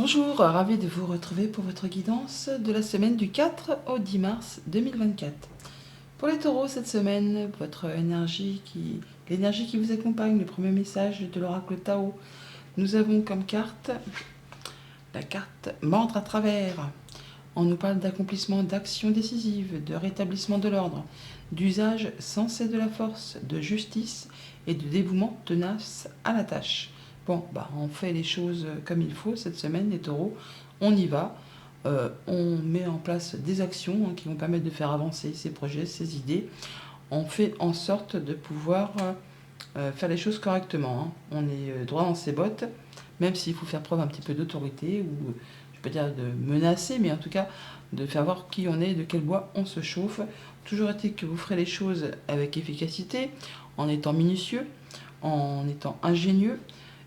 Bonjour, ravi de vous retrouver pour votre guidance de la semaine du 4 au 10 mars 2024. Pour les taureaux, cette semaine, l'énergie qui vous accompagne, le premier message de l'oracle Tao, nous avons comme carte la carte Mordre à travers. On nous parle d'accomplissement d'actions décisives, de rétablissement de l'ordre, d'usage sensé de la force, de justice et de dévouement tenace à la tâche. Bon, on fait les choses comme il faut cette semaine, les taureaux. On y va. On met en place des actions qui vont permettre de faire avancer ces projets, ces idées. On fait en sorte de pouvoir faire les choses correctement. On est droit dans ses bottes, même s'il faut faire preuve un petit peu d'autorité, ou je peux dire de menacer, mais en tout cas de faire voir qui on est, de quel bois on se chauffe. Toujours est-il que vous ferez les choses avec efficacité, en étant minutieux, en étant ingénieux,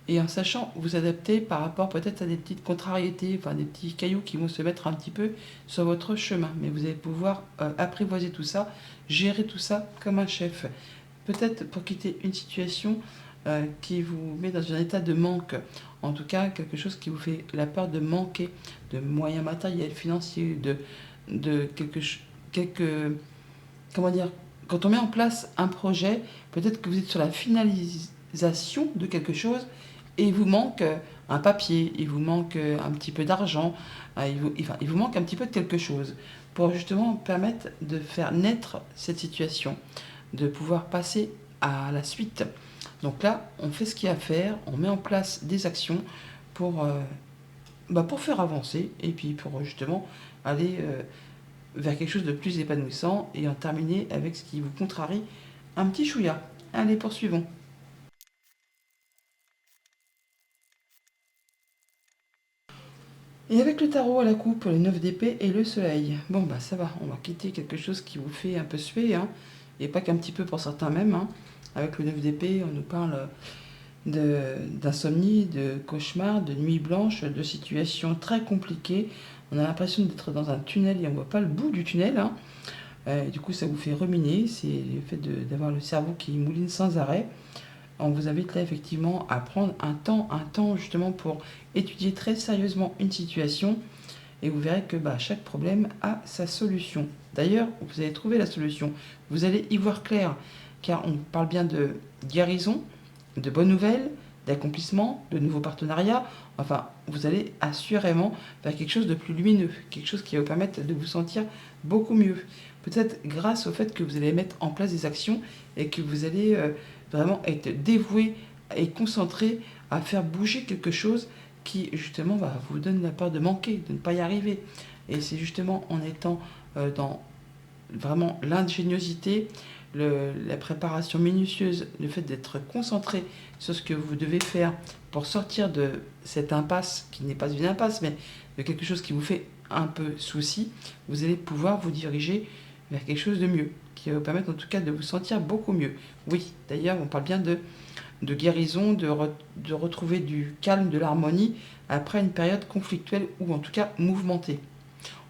et en sachant vous adapter par rapport peut-être à des petites contrariétés, enfin des petits cailloux qui vont se mettre un petit peu sur votre chemin. Mais vous allez pouvoir apprivoiser tout ça, gérer tout ça comme un chef. Peut-être pour quitter une situation qui vous met dans un état de manque, en tout cas quelque chose qui vous fait la peur de manquer de moyens matériels, financiers, de comment dire, quand on met en place un projet, peut-être que vous êtes sur la finalisation de quelque chose et il vous manque un papier, il vous manque un petit peu d'argent, il vous manque un petit peu de quelque chose pour justement permettre de faire naître cette situation, de pouvoir passer à la suite. Donc là, on fait ce qu'il y a à faire, on met en place des actions pour, pour faire avancer et puis pour justement aller vers quelque chose de plus épanouissant et en terminer avec ce qui vous contrarie un petit chouïa. Allez, poursuivons. Et avec le tarot à la coupe, le 9 d'épée et le soleil. Bon, ça va, on va quitter quelque chose qui vous fait un peu suer, et pas qu'un petit peu pour certains même. Avec le 9 d'épée, on nous parle d'insomnie, de cauchemar, de nuit blanche, de situations très compliquées. On a l'impression d'être dans un tunnel et on ne voit pas le bout du tunnel. Du coup, ça vous fait ruminer, c'est le fait d'avoir le cerveau qui mouline sans arrêt. On vous invite là effectivement à prendre un temps justement pour étudier très sérieusement une situation et vous verrez que chaque problème a sa solution. D'ailleurs, vous allez trouver la solution, vous allez y voir clair, car on parle bien de guérison, de bonnes nouvelles, d'accomplissement, de nouveaux partenariats. Enfin, vous allez assurément vers quelque chose de plus lumineux, quelque chose qui va vous permettre de vous sentir beaucoup mieux. Peut-être grâce au fait que vous allez mettre en place des actions et que vous allez vraiment être dévoué et concentré à faire bouger quelque chose qui justement vous donne la peur de manquer, de ne pas y arriver. Et c'est justement en étant dans vraiment l'ingéniosité, la préparation minutieuse, le fait d'être concentré sur ce que vous devez faire pour sortir de cette impasse, qui n'est pas une impasse, mais de quelque chose qui vous fait un peu souci, vous allez pouvoir vous diriger vers quelque chose de mieux, qui va vous permettre en tout cas de vous sentir beaucoup mieux. Oui, d'ailleurs, on parle bien de guérison, de retrouver du calme, de l'harmonie, après une période conflictuelle ou en tout cas mouvementée.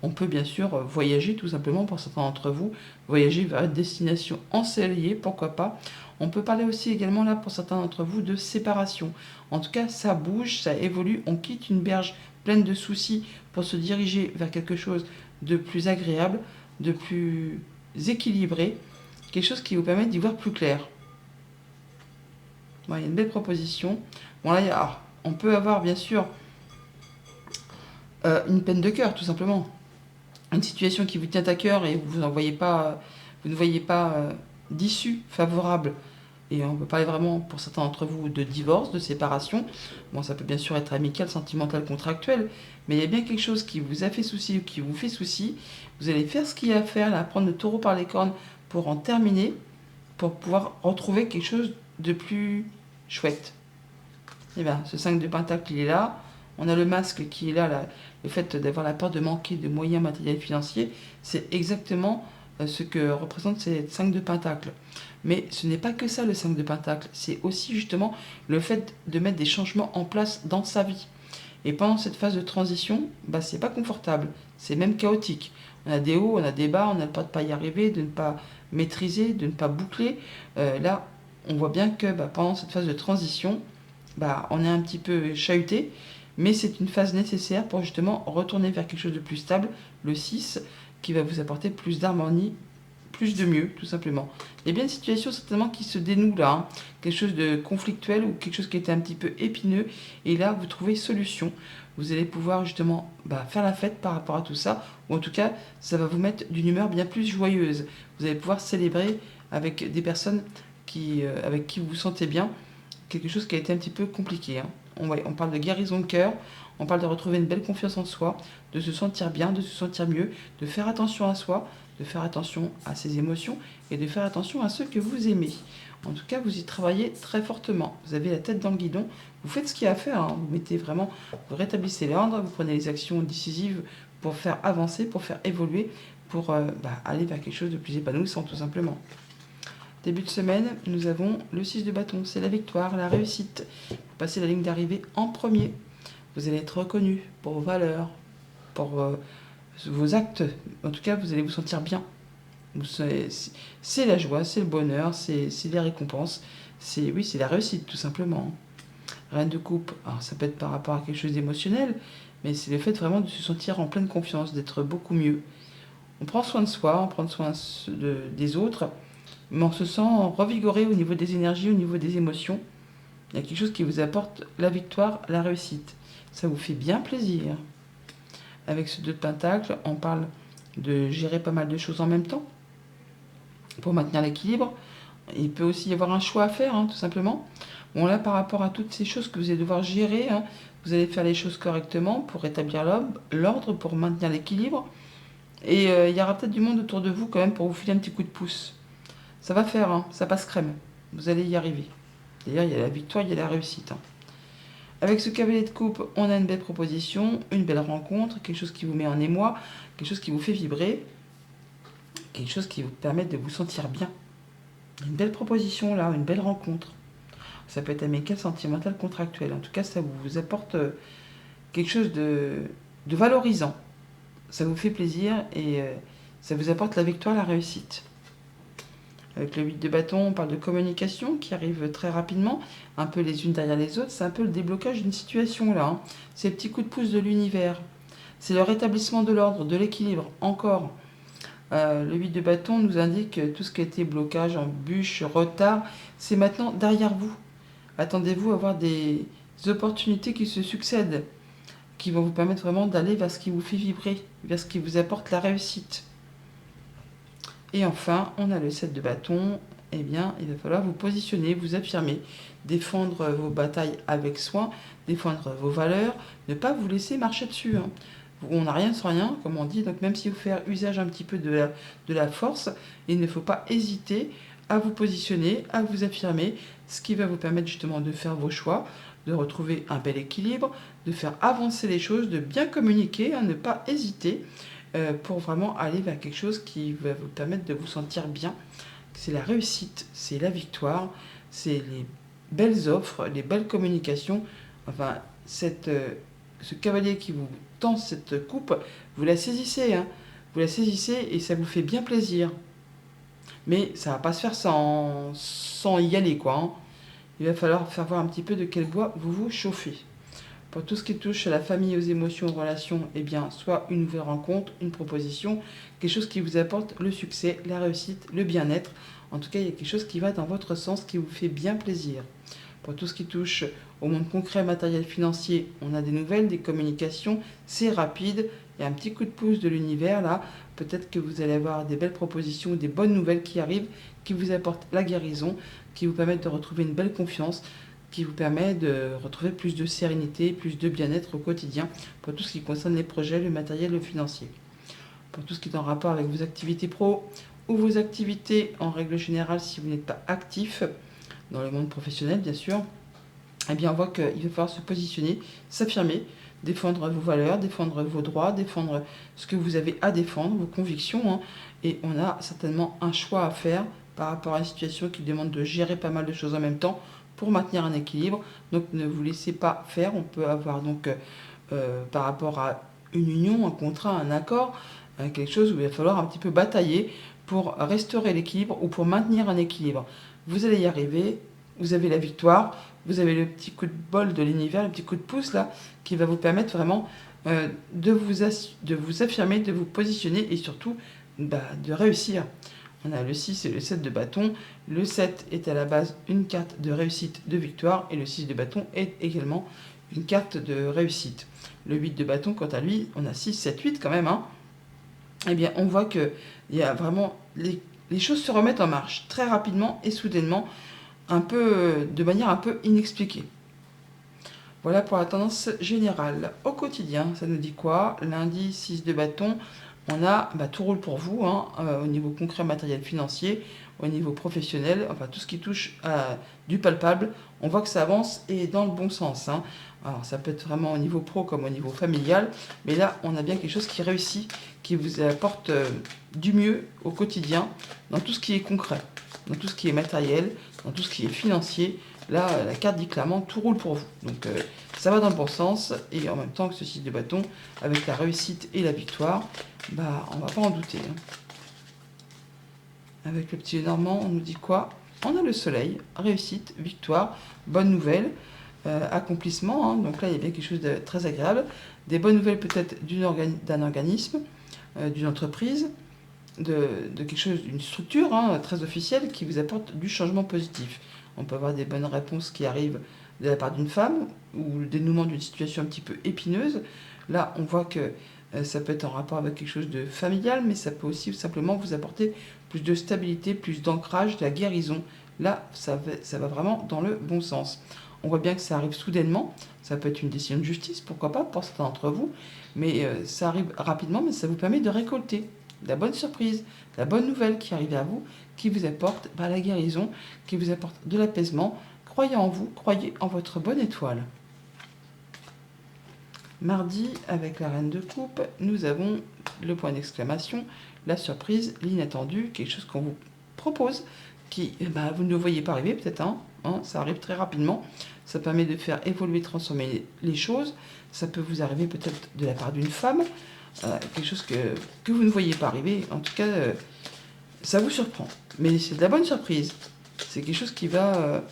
On peut bien sûr voyager tout simplement pour certains d'entre vous, voyager vers une destination ensoleillée, pourquoi pas. On peut parler aussi également là pour certains d'entre vous de séparation. En tout cas, ça bouge, ça évolue, on quitte une berge pleine de soucis pour se diriger vers quelque chose de plus agréable, de plus équilibré, quelque chose qui vous permet d'y voir plus clair. Il y a une belle proposition. Bon là, on peut avoir bien sûr une peine de cœur tout simplement. Une situation qui vous tient à cœur et vous ne voyez pas d'issue favorable. Et on peut parler vraiment, pour certains d'entre vous, de divorce, de séparation. Bon, ça peut bien sûr être amical, sentimental, contractuel, mais il y a bien quelque chose qui vous a fait souci ou qui vous fait souci. Vous allez faire ce qu'il y a à faire, là, prendre le taureau par les cornes pour en terminer, pour pouvoir retrouver quelque chose de plus chouette. Et bien, ce 5 de pentacle, il est là. On a le masque qui est là, le fait d'avoir la peur de manquer de moyens matériels financiers, c'est exactement ce que représente ces 5 de pentacle. Mais ce n'est pas que ça le 5 de pentacle, c'est aussi justement le fait de mettre des changements en place dans sa vie. Et pendant cette phase de transition, c'est pas confortable, c'est même chaotique. On a des hauts, on a des bas, on a le peur de ne pas y arriver, de ne pas maîtriser, de ne pas boucler. Là, on voit bien que pendant cette phase de transition, on est un petit peu chahuté, mais c'est une phase nécessaire pour justement retourner vers quelque chose de plus stable, le 6, qui va vous apporter plus d'harmonie, plus de mieux, tout simplement. Il y a bien une situation certainement qui se dénoue là, hein. Quelque chose de conflictuel ou quelque chose qui était un petit peu épineux, et là vous trouvez solution. Vous allez pouvoir justement faire la fête par rapport à tout ça, ou en tout cas ça va vous mettre d'une humeur bien plus joyeuse. Vous allez pouvoir célébrer avec des personnes avec qui vous vous sentez bien, quelque chose qui a été un petit peu compliqué, hein. On parle de guérison de cœur, on parle de retrouver une belle confiance en soi, de se sentir bien, de se sentir mieux, de faire attention à soi, de faire attention à ses émotions et de faire attention à ceux que vous aimez. En tout cas, vous y travaillez très fortement. Vous avez la tête dans le guidon, vous faites ce qu'il y a à faire, hein. Vous mettez vraiment, vous rétablissez l'ordre, vous prenez les actions décisives pour faire avancer, pour faire évoluer, pour aller vers quelque chose de plus épanouissant tout simplement. Début de semaine, nous avons le 6 de bâton, c'est la victoire, la réussite. Vous passez la ligne d'arrivée en premier. Vous allez être reconnu pour vos valeurs, pour vos actes. En tout cas, vous allez vous sentir bien. C'est la joie, c'est le bonheur, c'est les récompenses. C'est la réussite, tout simplement. Reine de coupe, alors ça peut être par rapport à quelque chose d'émotionnel, mais c'est le fait vraiment de se sentir en pleine confiance, d'être beaucoup mieux. On prend soin de soi, on prend soin des autres, mais on se sent revigoré au niveau des énergies, au niveau des émotions. Il y a quelque chose qui vous apporte la victoire, la réussite. Ça vous fait bien plaisir. Avec ce 2 de Pentacle, on parle de gérer pas mal de choses en même temps pour maintenir l'équilibre. Il peut aussi y avoir un choix à faire, hein, tout simplement. Bon, là, par rapport à toutes ces choses que vous allez devoir gérer, hein, vous allez faire les choses correctement pour rétablir l'ordre, pour maintenir l'équilibre. Et il y aura peut-être du monde autour de vous quand même pour vous filer un petit coup de pouce. Ça va faire, hein, ça passe crème. Vous allez y arriver. D'ailleurs, il y a la victoire, il y a la réussite, hein. Avec ce cavalier de coupe, on a une belle proposition, une belle rencontre, quelque chose qui vous met en émoi, quelque chose qui vous fait vibrer, quelque chose qui vous permet de vous sentir bien. Une belle proposition là, une belle rencontre. Ça peut être amical, sentimental, contractuel. En tout cas, ça vous apporte quelque chose de valorisant. Ça vous fait plaisir et ça vous apporte la victoire, la réussite. Avec le 8 de bâton, on parle de communication qui arrive très rapidement, un peu les unes derrière les autres. C'est un peu le déblocage d'une situation là, hein. C'est le petit coup de pouce de l'univers. C'est le rétablissement de l'ordre, de l'équilibre, encore. Le 8 de bâton nous indique tout ce qui a été blocage, embûche, retard, c'est maintenant derrière vous. Attendez-vous à avoir des opportunités qui se succèdent, qui vont vous permettre vraiment d'aller vers ce qui vous fait vibrer, vers ce qui vous apporte la réussite. Et enfin, on a le 7 de bâton. Eh bien, il va falloir vous positionner, vous affirmer, défendre vos batailles avec soin, défendre vos valeurs, ne pas vous laisser marcher dessus, hein. On n'a rien sans rien, comme on dit, donc même si vous faites usage un petit peu de la force, il ne faut pas hésiter à vous positionner, à vous affirmer, ce qui va vous permettre justement de faire vos choix, de retrouver un bel équilibre, de faire avancer les choses, de bien communiquer, ne pas hésiter pour vraiment aller vers quelque chose qui va vous permettre de vous sentir bien. C'est la réussite, c'est la victoire, c'est les belles offres, les belles communications. Enfin, ce cavalier qui vous tend cette coupe, vous la saisissez, hein. Vous la saisissez et ça vous fait bien plaisir. Mais ça va pas se faire sans y aller, quoi, hein. Il va falloir faire voir un petit peu de quel bois vous vous chauffez. Pour tout ce qui touche à la famille, aux émotions, aux relations, eh bien, soit une nouvelle rencontre, une proposition, quelque chose qui vous apporte le succès, la réussite, le bien-être. En tout cas, il y a quelque chose qui va dans votre sens, qui vous fait bien plaisir. Pour tout ce qui touche au monde concret, matériel, financier, on a des nouvelles, des communications, c'est rapide. Il y a un petit coup de pouce de l'univers là. Peut-être que vous allez avoir des belles propositions, des bonnes nouvelles qui arrivent, qui vous apportent la guérison, qui vous permettent de retrouver une belle confiance, qui vous permet de retrouver plus de sérénité, plus de bien-être au quotidien pour tout ce qui concerne les projets, le matériel, le financier. Pour tout ce qui est en rapport avec vos activités pro ou vos activités en règle générale si vous n'êtes pas actif dans le monde professionnel bien sûr, eh bien on voit qu'il va falloir se positionner, s'affirmer, défendre vos valeurs, défendre vos droits, défendre ce que vous avez à défendre, vos convictions, hein, et on a certainement un choix à faire par rapport à une situation qui demande de gérer pas mal de choses en même temps pour maintenir un équilibre. Donc ne vous laissez pas faire. On peut avoir donc par rapport à une union, un contrat, un accord, quelque chose où il va falloir un petit peu batailler pour restaurer l'équilibre ou pour maintenir un équilibre. Vous allez y arriver, vous avez la victoire, vous avez le petit coup de bol de l'univers, le petit coup de pouce là, qui va vous permettre vraiment de vous affirmer, de vous positionner et surtout de réussir. On a le 6 et le 7 de bâton. Le 7 est à la base une carte de réussite, de victoire, et le 6 de bâton est également une carte de réussite. Le 8 de bâton, quant à lui, on a 6, 7, 8 quand même, hein. Eh bien, on voit que il y a vraiment les choses se remettent en marche très rapidement et soudainement, un peu de manière un peu inexpliquée. Voilà pour la tendance générale. Au quotidien, ça nous dit quoi? Lundi, 6 de bâton, on a tout roule pour vous, hein, au niveau concret, matériel, financier, au niveau professionnel, enfin tout ce qui touche à du palpable, on voit que ça avance et dans le bon sens, hein. Alors ça peut être vraiment au niveau pro comme au niveau familial, mais là on a bien quelque chose qui réussit, qui vous apporte du mieux au quotidien, dans tout ce qui est concret, dans tout ce qui est matériel, dans tout ce qui est financier. Là, la carte dit clairement tout roule pour vous. Donc ça va dans le bon sens, et en même temps que ce 6 de bâton, avec la réussite et la victoire, on va pas en douter, hein. Avec le petit Normand, on nous dit quoi? On a le soleil, réussite, victoire, bonne nouvelle, accomplissement, hein. Donc là, il y a bien quelque chose de très agréable. Des bonnes nouvelles peut-être d'un organisme, d'une entreprise, de quelque chose, d'une structure, hein, très officielle, qui vous apporte du changement positif. On peut avoir des bonnes réponses qui arrivent de la part d'une femme, ou le dénouement d'une situation un petit peu épineuse. Là, on voit que ça peut être en rapport avec quelque chose de familial, mais ça peut aussi simplement vous apporter plus de stabilité, plus d'ancrage, de la guérison. Là, ça va vraiment dans le bon sens. On voit bien que ça arrive soudainement. Ça peut être une décision de justice, pourquoi pas, pour certains d'entre vous. Mais ça arrive rapidement, mais ça vous permet de récolter la bonne surprise, la bonne nouvelle qui arrive à vous, qui vous apporte la guérison, qui vous apporte de l'apaisement. Croyez en vous, croyez en votre bonne étoile. Mardi, avec la reine de coupe, nous avons le point d'exclamation, la surprise, l'inattendu, quelque chose qu'on vous propose, qui vous ne le voyez pas arriver peut-être, hein, ça arrive très rapidement, ça permet de faire évoluer, transformer les choses, ça peut vous arriver peut-être de la part d'une femme, quelque chose que vous ne voyez pas arriver, en tout cas, ça vous surprend, mais c'est de la bonne surprise, c'est quelque chose qui va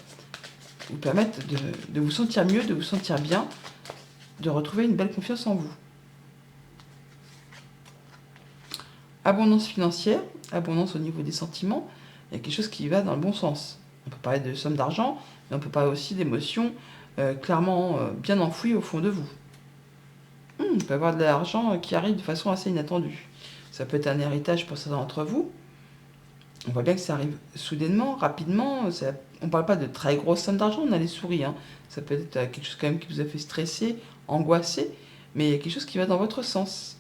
vous permettre de vous sentir mieux, de vous sentir bien, de retrouver une belle confiance en vous. Abondance financière, abondance au niveau des sentiments, il y a quelque chose qui va dans le bon sens. On peut parler de somme d'argent, mais on peut parler aussi d'émotions clairement bien enfouies au fond de vous. On peut avoir de l'argent qui arrive de façon assez inattendue. Ça peut être un héritage pour certains d'entre vous. On voit bien que ça arrive soudainement, rapidement. On ne parle pas de très grosses sommes d'argent, on a les souris, hein. Ça peut être quelque chose quand même qui vous a fait stresser, angoisser, mais il y a quelque chose qui va dans votre sens.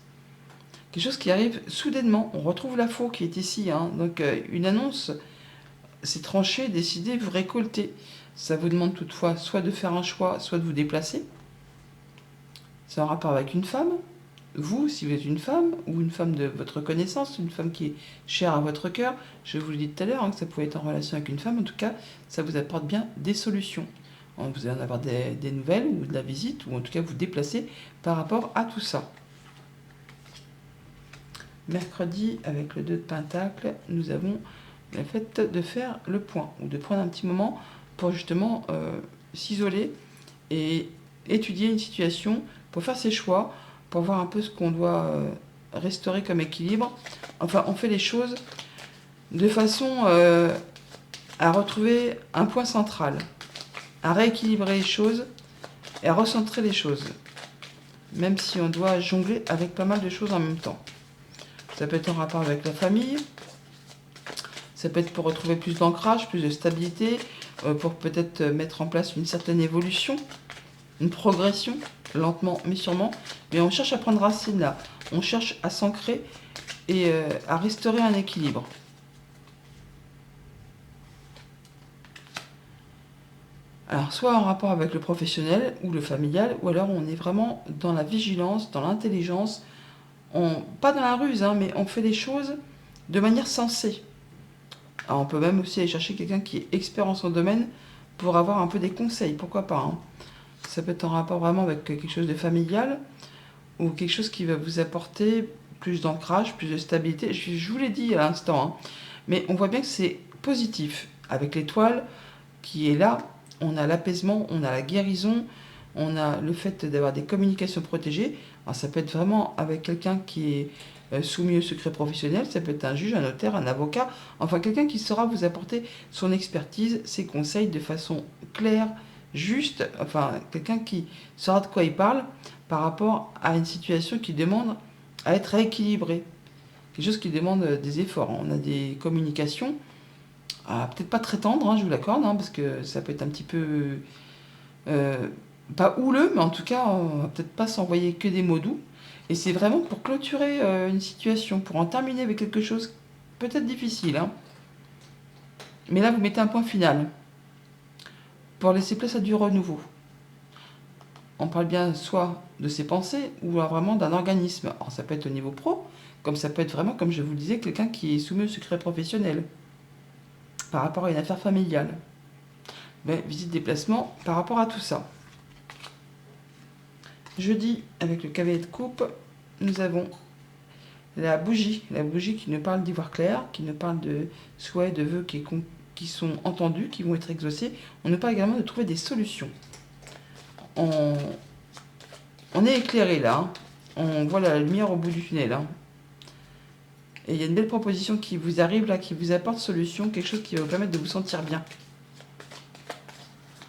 Quelque chose qui arrive soudainement. On retrouve la faux qui est ici, hein. Donc une annonce, c'est tranché, décidé, vous récoltez. Ça vous demande toutefois soit de faire un choix, soit de vous déplacer. C'est en rapport avec une femme. Vous, si vous êtes une femme, ou une femme de votre connaissance, une femme qui est chère à votre cœur, je vous le dis tout à l'heure, hein, que ça pouvait être en relation avec une femme, en tout cas, ça vous apporte bien des solutions. Vous allez en avoir des nouvelles, ou de la visite, ou en tout cas vous déplacer par rapport à tout ça. Mercredi, avec le 2 de Pentacle, nous avons le fait de faire le point, ou de prendre un petit moment pour justement s'isoler et étudier une situation, pour faire ses choix, pour voir un peu ce qu'on doit restaurer comme équilibre. Enfin, on fait les choses de façon à retrouver un point central, à rééquilibrer les choses et à recentrer les choses, même si on doit jongler avec pas mal de choses en même temps. Ça peut être en rapport avec la famille, ça peut être pour retrouver plus d'ancrage, plus de stabilité, pour peut-être mettre en place une certaine évolution, une progression, lentement mais sûrement, mais on cherche à prendre racine là, on cherche à s'ancrer et à restaurer un équilibre. Alors soit en rapport avec le professionnel ou le familial, ou alors on est vraiment dans la vigilance, dans l'intelligence, pas dans la ruse, hein, mais on fait les choses de manière sensée. Alors on peut même aussi aller chercher quelqu'un qui est expert en son domaine pour avoir un peu des conseils, pourquoi pas, hein. Ça peut être en rapport vraiment avec quelque chose de familial ou quelque chose qui va vous apporter plus d'ancrage, plus de stabilité. Je vous l'ai dit à l'instant, hein, mais on voit bien que c'est positif avec l'étoile qui est là on a l'apaisement, on a la guérison, on a le fait d'avoir des communications protégées. Alors ça peut être vraiment avec quelqu'un qui est soumis au secret professionnel, ça peut être un juge, un notaire, un avocat, enfin quelqu'un qui saura vous apporter son expertise, ses conseils de façon claire, juste, enfin quelqu'un qui saura de quoi il parle par rapport à une situation qui demande à être rééquilibrée, quelque chose qui demande des efforts. On a des communications, peut-être pas très tendres, hein, je vous l'accorde, hein, parce que ça peut être un petit peu euh, pas houleux, mais en tout cas, on va peut-être pas s'envoyer que des mots doux. Et c'est vraiment pour clôturer une situation, pour en terminer avec quelque chose peut-être difficile, hein. Mais là, vous mettez un point final pour laisser place à du renouveau. On parle bien soit de ses pensées ou alors vraiment d'un organisme. Alors ça peut être au niveau pro, comme ça peut être vraiment, comme je vous le disais, quelqu'un qui est soumis au secret professionnel par rapport à une affaire familiale. Mais visite déplacement par rapport à tout ça. Jeudi, avec le cavalier de coupe, nous avons la bougie qui nous parle d'y voir clair, qui nous parle de souhaits, de vœux qui sont entendus, qui vont être exaucés. On nous parle également de trouver des solutions. On est éclairé là, hein. On voit la lumière au bout du tunnel, hein. Et il y a une belle proposition qui vous arrive là, qui vous apporte solution, quelque chose qui va vous permettre de vous sentir bien.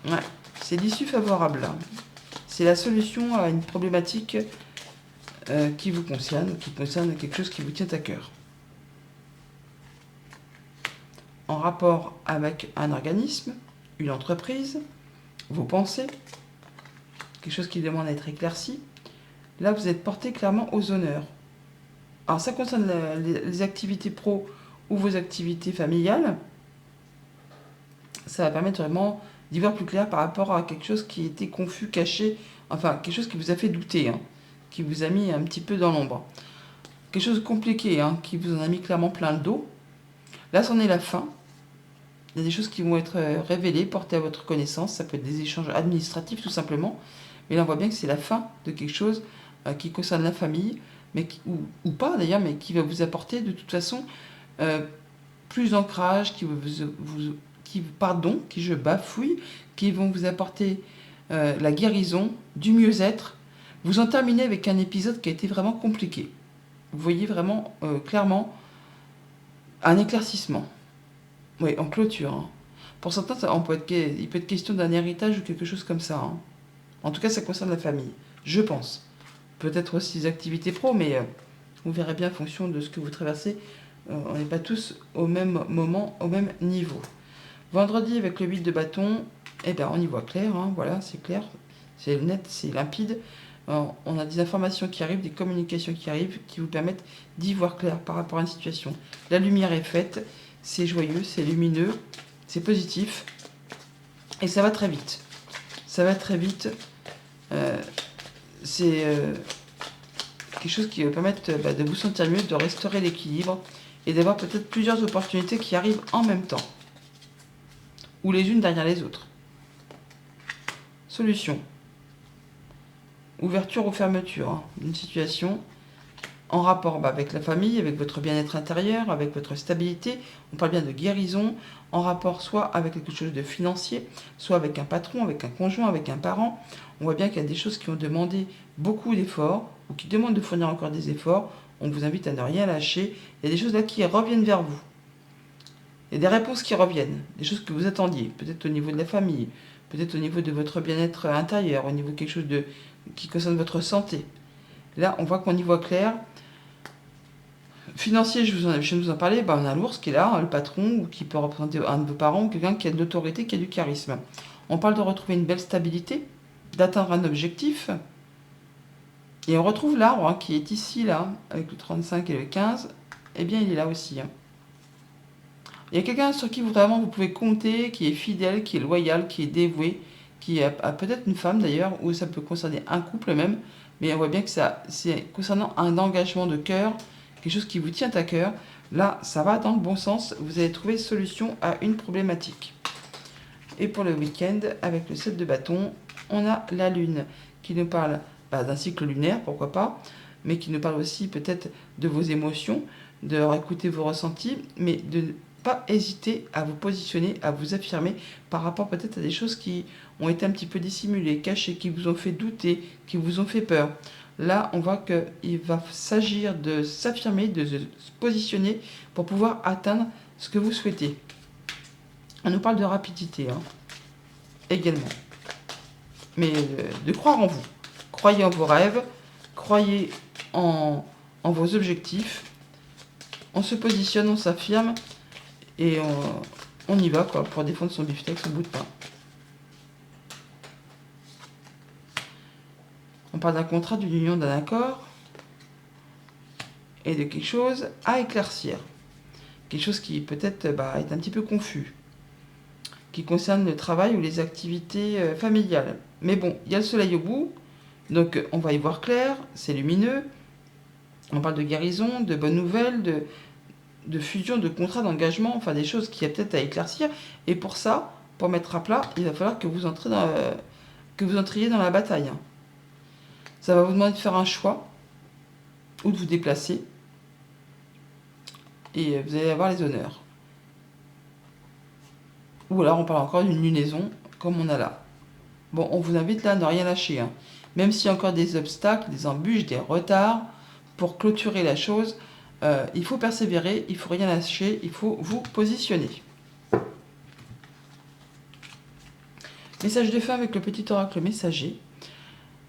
Ouais, c'est l'issue favorable là. C'est la solution à une problématique qui vous concerne, qui concerne quelque chose qui vous tient à cœur. En rapport avec un organisme, une entreprise, vos pensées, quelque chose qui demande à être éclairci, là vous êtes porté clairement aux honneurs. Alors ça concerne les activités pro ou vos activités familiales, ça va permettre vraiment d'y voir plus clair par rapport à quelque chose qui était confus, caché, enfin quelque chose qui vous a fait douter, hein, qui vous a mis un petit peu dans l'ombre. Quelque chose de compliqué, hein, qui vous en a mis clairement plein le dos. Là, c'en est la fin. Il y a des choses qui vont être révélées, portées à votre connaissance. Ça peut être des échanges administratifs tout simplement. Mais là, on voit bien que c'est la fin de quelque chose qui concerne la famille, mais ou pas d'ailleurs, mais qui va vous apporter de toute façon plus d'ancrage, qui vont vous apporter la guérison, du mieux-être. Vous en terminez avec un épisode qui a été vraiment compliqué. Vous voyez vraiment clairement un éclaircissement. Oui, en clôture, hein. Pour certains, il peut être question d'un héritage ou quelque chose comme ça, hein. En tout cas, ça concerne la famille, je pense. Peut-être aussi des activités pro, mais vous verrez bien en fonction de ce que vous traversez. On n'est pas tous au même moment, au même niveau. Vendredi, avec le 8 de bâton, eh bien, on y voit clair, hein, voilà, c'est clair, c'est net, c'est limpide. On a des informations qui arrivent, des communications qui arrivent, qui vous permettent d'y voir clair par rapport à une situation. La lumière est faite, c'est joyeux, c'est lumineux, c'est positif, et ça va très vite. Ça va très vite. C'est quelque chose qui va permettre de vous sentir mieux, de restaurer l'équilibre, et d'avoir peut-être plusieurs opportunités qui arrivent en même temps, ou les unes derrière les autres. Solution. Ouverture ou fermeture, hein, d'une situation en rapport avec la famille, avec votre bien-être intérieur, avec votre stabilité. On parle bien de guérison, en rapport soit avec quelque chose de financier, soit avec un patron, avec un conjoint, avec un parent. On voit bien qu'il y a des choses qui ont demandé beaucoup d'efforts, ou qui demandent de fournir encore des efforts. On vous invite à ne rien lâcher. Il y a des choses là qui reviennent vers vous. Il y a des réponses qui reviennent, des choses que vous attendiez, peut-être au niveau de la famille, peut-être au niveau de votre bien-être intérieur, au niveau de quelque chose qui concerne votre santé. Là, on voit qu'on y voit clair. Financier, je viens de vous en parler, on a l'ours qui est là, le patron, ou qui peut représenter un de vos parents, ou quelqu'un qui a de l'autorité, qui a du charisme. On parle de retrouver une belle stabilité, d'atteindre un objectif. Et on retrouve l'arbre, hein, qui est ici, là, avec le 35 et le 15. Eh bien, il est là aussi, hein. Il y a quelqu'un sur qui vraiment vous pouvez compter, qui est fidèle, qui est loyal, qui est dévoué, qui a peut-être une femme d'ailleurs, ou ça peut concerner un couple même, mais on voit bien que c'est concernant un engagement de cœur, quelque chose qui vous tient à cœur. Là, ça va dans le bon sens, vous allez trouver solution à une problématique. Et pour le week-end, avec le 7 de bâton, on a la lune qui nous parle d'un cycle lunaire, pourquoi pas, mais qui nous parle aussi peut-être de vos émotions, de réécouter vos ressentis, mais de pas hésiter à vous positionner, à vous affirmer par rapport peut-être à des choses qui ont été un petit peu dissimulées, cachées, qui vous ont fait douter, qui vous ont fait peur. Là, on voit qu'il va s'agir de s'affirmer, de se positionner pour pouvoir atteindre ce que vous souhaitez. On nous parle de rapidité également. Mais de croire en vous. Croyez en vos rêves, croyez en vos objectifs. On se positionne, on s'affirme et on y va quoi, pour défendre son beefsteak, son bout de pain. On parle d'un contrat, d'une union, d'un accord et de quelque chose à éclaircir. Quelque chose qui peut-être est un petit peu confus, qui concerne le travail ou les activités familiales. Mais bon, il y a le soleil au bout, donc on va y voir clair, c'est lumineux. On parle de guérison, de bonnes nouvelles, de fusion, de contrat, d'engagement, enfin des choses qu'il y a peut-être à éclaircir. Et pour ça, pour mettre à plat, il va falloir que vous entriez dans la bataille. Ça va vous demander de faire un choix, ou de vous déplacer, et vous allez avoir les honneurs. Ou alors on parle encore d'une lunaison, comme on a là. Bon, on vous invite là à ne rien lâcher. Même s'il y a encore des obstacles, des embûches, des retards, pour clôturer la chose, il faut persévérer, il ne faut rien lâcher, il faut vous positionner. Message de fin avec le petit oracle messager.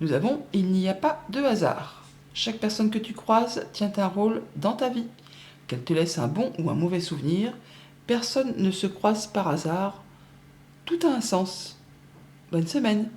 Nous avons « Il n'y a pas de hasard. Chaque personne que tu croises tient un rôle dans ta vie. Qu'elle te laisse un bon ou un mauvais souvenir, personne ne se croise par hasard. Tout a un sens. Bonne semaine.